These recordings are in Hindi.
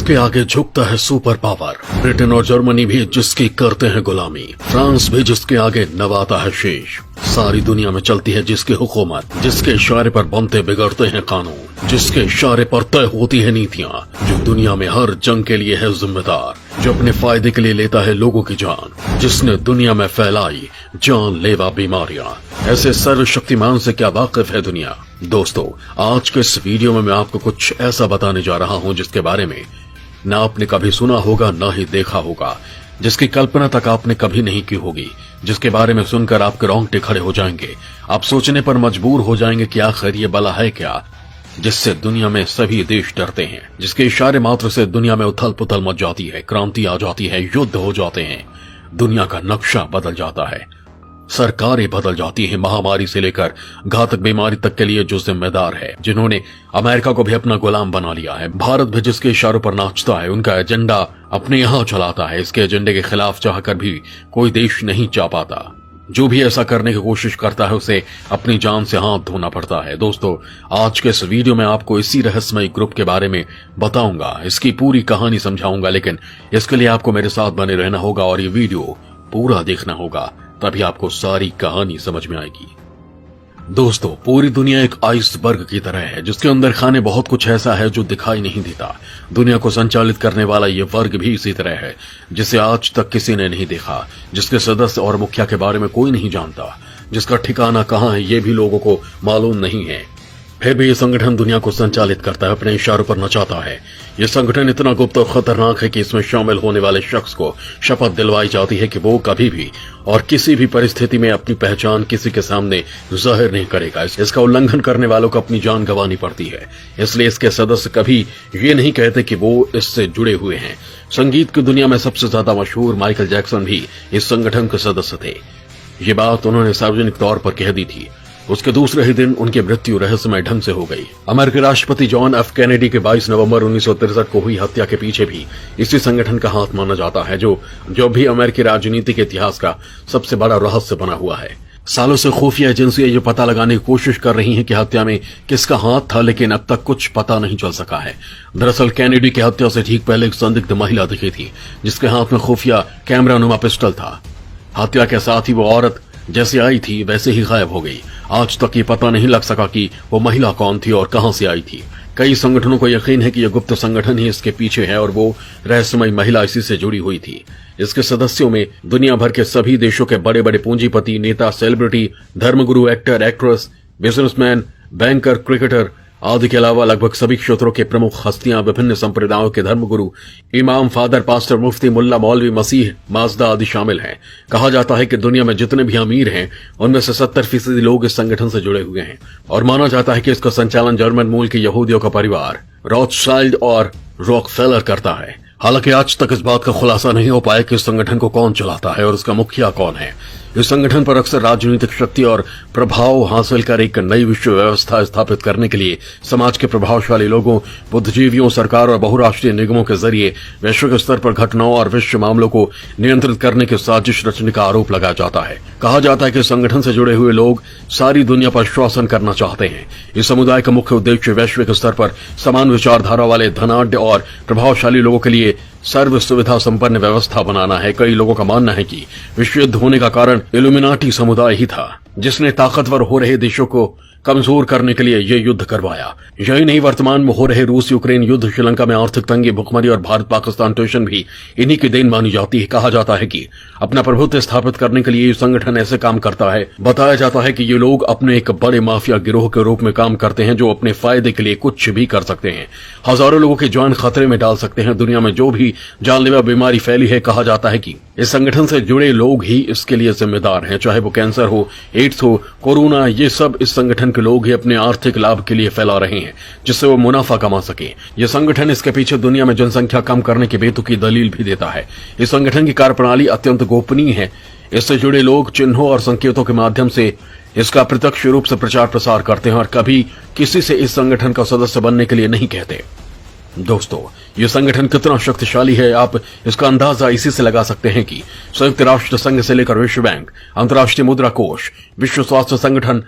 जिसके आगे झुकता है सुपर पावर। ब्रिटेन और जर्मनी भी जिसकी करते हैं गुलामी। फ्रांस भी जिसके आगे नवाता है शीश। सारी दुनिया में चलती है जिसकी हुकूमत, जिसके इशारे पर बनते बिगड़ते हैं कानून, जिसके इशारे पर तय होती है नीतियां, जो दुनिया में हर जंग के लिए है जिम्मेदार, जो अपने फायदे के लिए लेता है लोगों की जान, जिसने दुनिया में फैलाई जानलेवा बीमारियां। ऐसे सर्वशक्तिमान से क्या वाकिफ है दुनिया? दोस्तों, आज के इस वीडियो में मैं आपको कुछ ऐसा बताने जा रहा हूं जिसके बारे में न आपने कभी सुना होगा न ही देखा होगा, जिसकी कल्पना तक आपने कभी नहीं की होगी, जिसके बारे में सुनकर आपके रोंगटे खड़े हो जाएंगे। आप सोचने पर मजबूर हो जाएंगे कि आखिर ये बला है क्या जिससे दुनिया में सभी देश डरते हैं, जिसके इशारे मात्र से दुनिया में उथल पुथल मच जाती है, क्रांति आ जाती है, युद्ध हो जाते हैं, दुनिया का नक्शा बदल जाता है, सरकारें बदल जाती हैं, महामारी से लेकर घातक बीमारी तक के लिए जो जिम्मेदार है, जिन्होंने अमेरिका को भी अपना गुलाम बना लिया है, भारत भी जिसके इशारों पर नाचता है, उनका एजेंडा अपने यहां चलाता है, इसके एजेंडे के खिलाफ चाहकर भी कोई देश नहीं चाह पाता। जो भी ऐसा करने की कोशिश करता है उसे अपनी जान से हाथ धोना पड़ता है। दोस्तों, आज के इस वीडियो में आपको इसी रहस्यमय ग्रुप के बारे में बताऊंगा, इसकी पूरी कहानी समझाऊंगा, लेकिन इसके लिए आपको मेरे साथ बने रहना होगा और ये वीडियो पूरा देखना होगा, तभी आपको सारी कहानी समझ में आएगी। दोस्तों, पूरी दुनिया एक आइसबर्ग की तरह है जिसके अंदर खाने बहुत कुछ ऐसा है जो दिखाई नहीं देता। दुनिया को संचालित करने वाला ये वर्ग भी इसी तरह है जिसे आज तक किसी ने नहीं देखा, जिसके सदस्य और मुखिया के बारे में कोई नहीं जानता, जिसका ठिकाना कहाँ है ये भी लोगों को मालूम नहीं है। फिर भी ये संगठन दुनिया को संचालित करता है, अपने इशारों पर नचाता है। ये संगठन इतना गुप्त और खतरनाक है कि इसमें शामिल होने वाले शख्स को शपथ दिलवाई जाती है कि वो कभी भी और किसी भी परिस्थिति में अपनी पहचान किसी के सामने जाहिर नहीं करेगा। इसका उल्लंघन करने वालों को अपनी जान गंवानी पड़ती है, इसलिए इसके सदस्य कभी ये नहीं कहते कि वो इससे जुड़े हुए हैं। संगीत की दुनिया में सबसे ज्यादा मशहूर माइकल जैक्सन भी इस संगठन के सदस्य थे। ये बात उन्होंने सार्वजनिक तौर पर कह दी थी। उसके दूसरे ही दिन उनकी मृत्यु रहस्यमय ढंग से हो गई। अमेरिकी राष्ट्रपति जॉन एफ कैनेडी के 22 नवंबर 1963 को हुई हत्या के पीछे भी इसी संगठन का हाथ माना जाता है, जो भी अमेरिकी राजनीति के इतिहास का सबसे बड़ा रहस्य बना हुआ है। सालों से खुफिया एजेंसियां ये पता लगाने की कोशिश कर रही हैं कि हत्या में किसका हाथ था, लेकिन अब तक कुछ पता नहीं चल सका है। दरअसल कैनेडी की हत्या से ठीक पहले एक संदिग्ध महिला दिखी थी जिसके हाथ में खुफिया कैमरा नुमा पिस्टल था। हत्या के साथ ही वो औरत जैसे आई थी वैसे ही गायब हो गई। आज तक ये पता नहीं लग सका कि वो महिला कौन थी और कहां से आई थी। कई संगठनों को यकीन है कि यह गुप्त संगठन ही इसके पीछे है और वो रहस्यमय महिला इसी से जुड़ी हुई थी। इसके सदस्यों में दुनिया भर के सभी देशों के बड़े बड़े पूंजीपति, नेता, सेलिब्रिटी, धर्मगुरु, actor, actress, businessman, banker, cricketer आदि के अलावा लगभग सभी क्षेत्रों के प्रमुख हस्तियां, विभिन्न संप्रदायों के धर्मगुरु, इमाम, फादर, पास्टर, मुफ्ती, मुल्ला, मौलवी, मसीह, माजदा आदि शामिल हैं। कहा जाता है कि दुनिया में जितने भी अमीर हैं उनमें से 70% लोग इस संगठन से जुड़े हुए हैं और माना जाता है कि इसका संचालन जर्मन मूल के यहूदियों का परिवार रॉथशाइल्ड और रॉकफेलर करता है। हालांकि आज तक इस बात का खुलासा नहीं हो पाया कि इस संगठन को कौन चलाता है और उसका मुखिया कौन है। इस संगठन पर अक्सर राजनीतिक शक्ति और प्रभाव हासिल कर एक नई विश्व व्यवस्था स्थापित करने के लिए समाज के प्रभावशाली लोगों, बुद्धिजीवियों, सरकार और बहुराष्ट्रीय निगमों के जरिए वैश्विक स्तर पर घटनाओं और विश्व मामलों को नियंत्रित करने की साजिश रचने का आरोप लगाया जाता है। कहा जाता है कि संगठन से जुड़े हुए लोग सारी दुनिया पर शासन करना चाहते हैं। इस समुदाय का मुख्य उद्देश्य वैश्विक स्तर पर समान विचारधारा वाले धनाढ्य और प्रभावशाली लोगों के लिए सर्व सुविधा संपन्न व्यवस्था बनाना है। कई लोगों का मानना है कि विश्व युद्ध होने का कारण इल्यूमिनाटी समुदाय ही था जिसने ताकतवर हो रहे देशों को कमजोर करने के लिए ये युद्ध करवाया। यही नहीं, वर्तमान में हो रहे रूस यूक्रेन युद्ध, श्रीलंका में आर्थिक तंगी, भुखमरी और भारत पाकिस्तान टेंशन भी इन्हीं की देन मानी जाती है। कहा जाता है कि अपना प्रभुत्व स्थापित करने के लिए ये संगठन ऐसे काम करता है। बताया जाता है कि ये लोग अपने एक बड़े माफिया गिरोह के रूप में काम करते हैं जो अपने फायदे के लिए कुछ भी कर सकते हैं, हजारों लोगों की जान खतरे में डाल सकते हैं। दुनिया में जो भी जानलेवा बीमारी फैली है, कहा जाता है कि इस संगठन से जुड़े लोग ही इसके लिए जिम्मेदार हैं, चाहे वो कैंसर हो, एड्स हो, कोरोना, ये सब इस संगठन के लोग ही अपने आर्थिक लाभ के लिए फैला रहे हैं जिससे वो मुनाफा कमा सके। ये संगठन इसके पीछे दुनिया में जनसंख्या कम करने की बेतुकी दलील भी देता है। इस संगठन की कार्यप्रणाली अत्यंत गोपनीय है। इससे जुड़े लोग चिन्हों और संकेतों के माध्यम से इसका प्रत्यक्ष रूप से प्रचार प्रसार करते हैं और कभी किसी से इस संगठन का सदस्य बनने के लिए नहीं कहते। दोस्तों, ये संगठन कितना शक्तिशाली है आप इसका अंदाजा इसी से लगा सकते हैं कि संयुक्त राष्ट्र संघ से लेकर विश्व बैंक, अंतर्राष्ट्रीय मुद्रा कोष, विश्व स्वास्थ्य संगठन,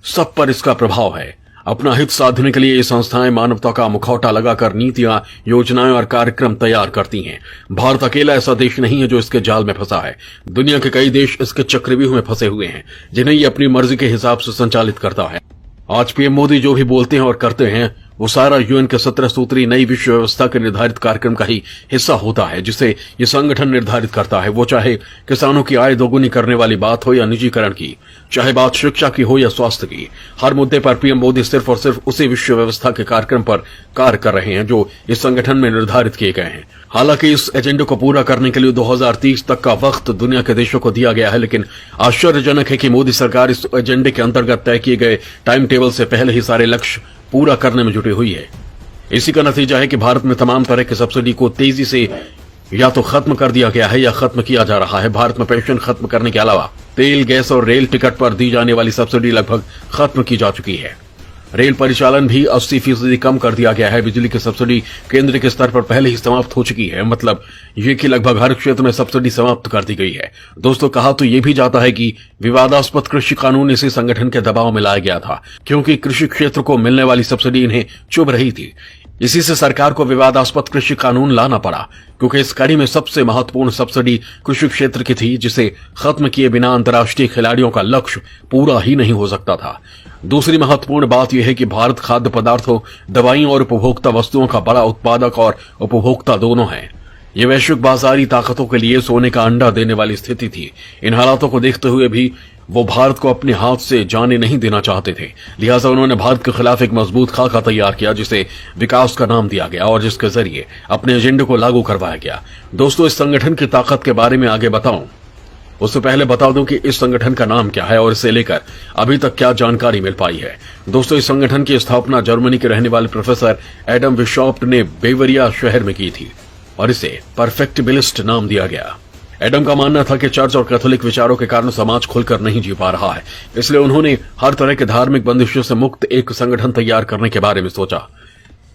सब पर इसका प्रभाव है। अपना हित साधने के लिए ये संस्थाएं मानवता का मुखौटा लगाकर नीतियां, योजनाएं और कार्यक्रम तैयार करती हैं। भारत अकेला ऐसा देश नहीं है जो इसके जाल में फंसा है। दुनिया के कई देश इसके चक्रव्यूह में फंसे हुए हैं, जिन्हें ये अपनी मर्जी के हिसाब से संचालित करता है। आज पीएम मोदी जो भी बोलते हैं और करते हैं वो सारा यूएन के 17 सूत्री नई विश्व व्यवस्था के निर्धारित कार्यक्रम का ही हिस्सा होता है, जिसे ये संगठन निर्धारित करता है। वो चाहे किसानों की आय दोगुनी करने वाली बात हो या निजीकरण की, चाहे बात शिक्षा की हो या स्वास्थ्य की, हर मुद्दे पर पीएम मोदी सिर्फ और सिर्फ उसी विश्व व्यवस्था के कार्यक्रम पर कार्य कर रहे हैं जो इस संगठन में निर्धारित किए गए हैं। हालांकि इस एजेंडे को पूरा करने के लिए 2030 तक का वक्त दुनिया के देशों को दिया गया है, लेकिन आश्चर्यजनक है कि मोदी सरकार इस एजेंडे के अंतर्गत तय किए गए टाइम टेबल से पहले ही सारे लक्ष्य पूरा करने में जुटी हुई है। इसी का नतीजा है कि भारत में तमाम तरह की सब्सिडी को तेजी से या तो खत्म कर दिया गया है या खत्म किया जा रहा है। भारत में पेंशन खत्म करने के अलावा तेल, गैस और रेल टिकट पर दी जाने वाली सब्सिडी लगभग खत्म की जा चुकी है। रेल परिचालन भी 80% कम कर दिया गया है। बिजली की सब्सिडी केंद्र के स्तर पर पहले ही समाप्त हो चुकी है, मतलब ये कि लगभग हर क्षेत्र में सब्सिडी समाप्त कर दी गई है। दोस्तों, कहा तो ये भी जाता है कि विवादास्पद कृषि कानून इसी संगठन के दबाव में लाया गया था, क्योंकि कृषि क्षेत्र को मिलने वाली सब्सिडी इन्हें चुभ रही थी। इसी से सरकार को विवादास्पद कृषि कानून लाना पड़ा, क्योंकि इस कड़ी में सबसे महत्वपूर्ण सब्सिडी कृषि क्षेत्र की थी, जिसे खत्म किए बिना अंतर्राष्ट्रीय खिलाड़ियों का लक्ष्य पूरा ही नहीं हो सकता था। दूसरी महत्वपूर्ण बात यह है कि भारत खाद्य पदार्थों, दवाइयों और उपभोक्ता वस्तुओं का बड़ा उत्पादक और उपभोक्ता दोनों है। ये वैश्विक बाजारी ताकतों के लिए सोने का अंडा देने वाली स्थिति थी। इन हालातों को देखते हुए भी वो भारत को अपने हाथ से जाने नहीं देना चाहते थे। लिहाजा उन्होंने भारत के खिलाफ एक मजबूत खाका तैयार किया, जिसे विकास का नाम दिया गया और जिसके जरिए अपने एजेंडे को लागू करवाया गया। दोस्तों, इस संगठन की ताकत के बारे में आगे बताऊं उससे पहले बता दूं कि इस संगठन का नाम क्या है और इसे लेकर अभी तक क्या जानकारी मिल पाई है। दोस्तों, इस संगठन की स्थापना जर्मनी के रहने वाले प्रोफेसर एडम विशॉप्ट ने बेवरिया शहर में की थी और इसे परफेक्टिबिलिस्ट नाम दिया गया। एडम का मानना था कि चर्च और कैथोलिक विचारों के कारण समाज खुलकर नहीं जी पा रहा है, इसलिए उन्होंने हर तरह के धार्मिक बंदिशों से मुक्त एक संगठन तैयार करने के बारे में सोचा।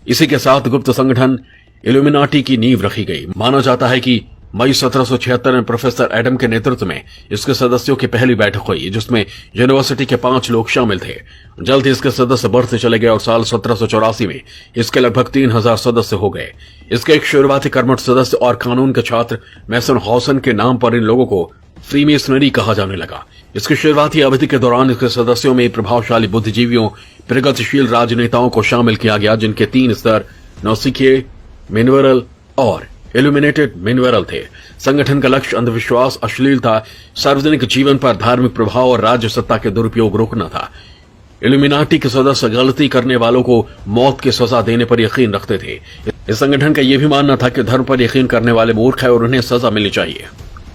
इसी के साथ गुप्त संगठन इल्यूमिनाटी की नींव रखी गई। माना जाता है कि मई 1776 में प्रोफेसर एडम के नेतृत्व में इसके सदस्यों की पहली बैठक हुई, जिसमें यूनिवर्सिटी के 5 लोग शामिल थे। जल्द ही इसके सदस्य बढ़ते चले गए और साल 1784 में इसके लगभग 3000 सदस्य हो गए। इसके एक शुरुआती कर्मठ सदस्य और कानून के छात्र मैसन हॉसन के नाम पर इन लोगों को फ्रीमेसनरी कहा जाने लगा। इसकी शुरुआती अवधि के दौरान इसके सदस्यों में प्रभावशाली बुद्धिजीवियों, प्रगतिशील राजनेताओं को शामिल किया गया, जिनके 3 स्तर नौसिखिए, मिनवरल और इल्यूमिनेटेड मिनवरल थे। संगठन का लक्ष्य अंधविश्वास, अश्लीलता, सार्वजनिक जीवन पर धार्मिक प्रभाव और राज्य सत्ता के दुरुपयोग रोकना था। इल्यूमिनाटी के सदस्य गलती करने वालों को मौत की सजा देने पर यकीन रखते थे। इस संगठन का यह भी मानना था कि धर्म पर यकीन करने वाले मूर्ख है और उन्हें सजा मिलनी चाहिए।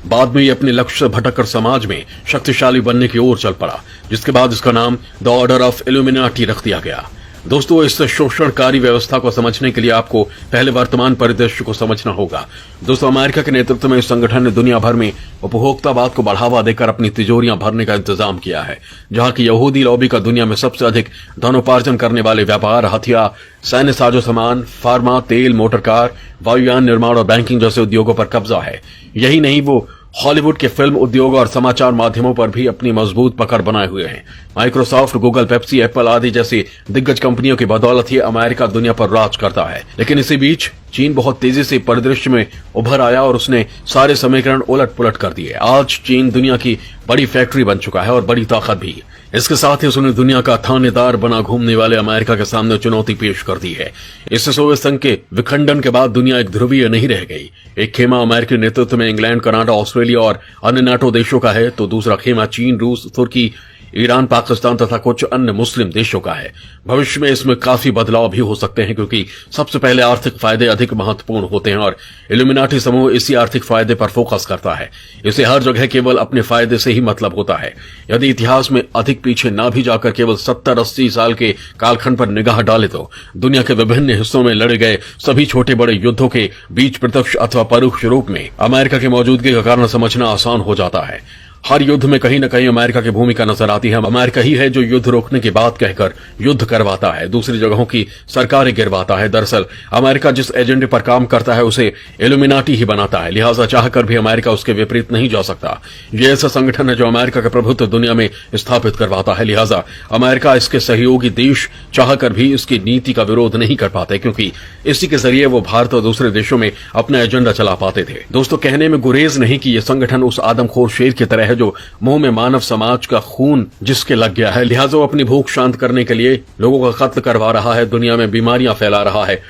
बाद में ये अपने लक्ष्य से भटककर समाज में शक्तिशाली बनने की ओर चल पड़ा, जिसके बाद इसका नाम द ऑर्डर ऑफ इल्यूमिनाटी रख दिया गया। दोस्तों, इस शोषणकारी व्यवस्था को समझने के लिए आपको पहले वर्तमान परिदृश्य को समझना होगा। दोस्तों, अमेरिका के नेतृत्व में इस संगठन ने दुनिया भर में उपभोक्तावाद को बढ़ावा देकर अपनी तिजोरियां भरने का इंतजाम किया है। जहां की यहूदी लॉबी का दुनिया में सबसे अधिक धनोपार्जन करने वाले व्यापार, हथियार, सैन्य साजो सामान, फार्मा, तेल, मोटर कार, वायुयान निर्माण और बैंकिंग जैसे उद्योगों पर कब्जा है। यही नहीं, वो हॉलीवुड के फिल्म उद्योग और समाचार माध्यमों पर भी अपनी मजबूत पकड़ बनाए हुए हैं। माइक्रोसॉफ्ट, गूगल, पेप्सी, एप्पल आदि जैसी दिग्गज कंपनियों की बदौलत ही अमेरिका दुनिया पर राज करता है। लेकिन इसी बीच चीन बहुत तेजी से परिदृश्य में उभर आया और उसने सारे समीकरण उलट पुलट कर दिए। आज चीन दुनिया की बड़ी फैक्ट्री बन चुका है और बड़ी ताकत भी। इसके साथ ही उसने दुनिया का थानेदार बना घूमने वाले अमेरिका के सामने चुनौती पेश कर दी है। इससे सोवियत संघ के विखंडन के बाद दुनिया एक ध्रुवीय नहीं रह गई। एक खेमा अमेरिकी नेतृत्व में इंग्लैंड, कनाडा, ऑस्ट्रेलिया और अन्य नाटो देशों का है, तो दूसरा खेमा चीन, रूस, तुर्की, ईरान, पाकिस्तान तथा कुछ अन्य मुस्लिम देशों का है। भविष्य में इसमें काफी बदलाव भी हो सकते हैं, क्योंकि सबसे पहले आर्थिक फायदे अधिक महत्वपूर्ण होते हैं और इल्यूमिनाटी समूह इसी आर्थिक फायदे पर फोकस करता है। इसे हर जगह केवल अपने फायदे से ही मतलब होता है। यदि इतिहास में अधिक पीछे न भी जाकर केवल 70-80 साल के कालखंड पर निगाह डाले तो दुनिया के विभिन्न हिस्सों में लड़े गए सभी छोटे बड़े युद्धों के बीच प्रत्यक्ष अथवा परोक्ष रूप में अमेरिका की मौजूदगी का कारण समझना आसान हो जाता है। हर युद्ध में कहीं न कहीं अमेरिका की भूमिका नजर आती है। अमेरिका ही है जो युद्ध रोकने की बात कहकर युद्ध करवाता है, दूसरी जगहों की सरकारें गिरवाता है। दरअसल अमेरिका जिस एजेंडे पर काम करता है उसे इल्यूमिनाटी ही बनाता है, लिहाजा चाहकर भी अमेरिका उसके विपरीत नहीं जा सकता। यह ऐसा संगठन है जो अमेरिका का प्रभुत्व दुनिया में स्थापित करवाता है, लिहाजा अमेरिका इसके सहयोगी देश चाहकर भी इसकी नीति का विरोध नहीं कर पाते, क्योंकि इसी के जरिए वो भारत और दूसरे देशों में अपना एजेंडा चला पाते थे। दोस्तों, कहने में गुरेज नहीं कि यह संगठन उस आदमखोर शेर की तरह है जो मुंह में मानव समाज का खून जिसके लग गया है, लिहाजा वो अपनी भूख शांत करने के लिए लोगों का कत्ल करवा रहा है, दुनिया में बीमारियां फैला रहा है,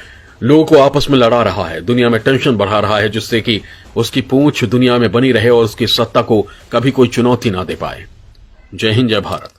लोगों को आपस में लड़ा रहा है, दुनिया में टेंशन बढ़ा रहा है, जिससे कि उसकी पूंछ दुनिया में बनी रहे और उसकी सत्ता को कभी कोई चुनौती ना दे पाए। जय हिंद, जय भारत।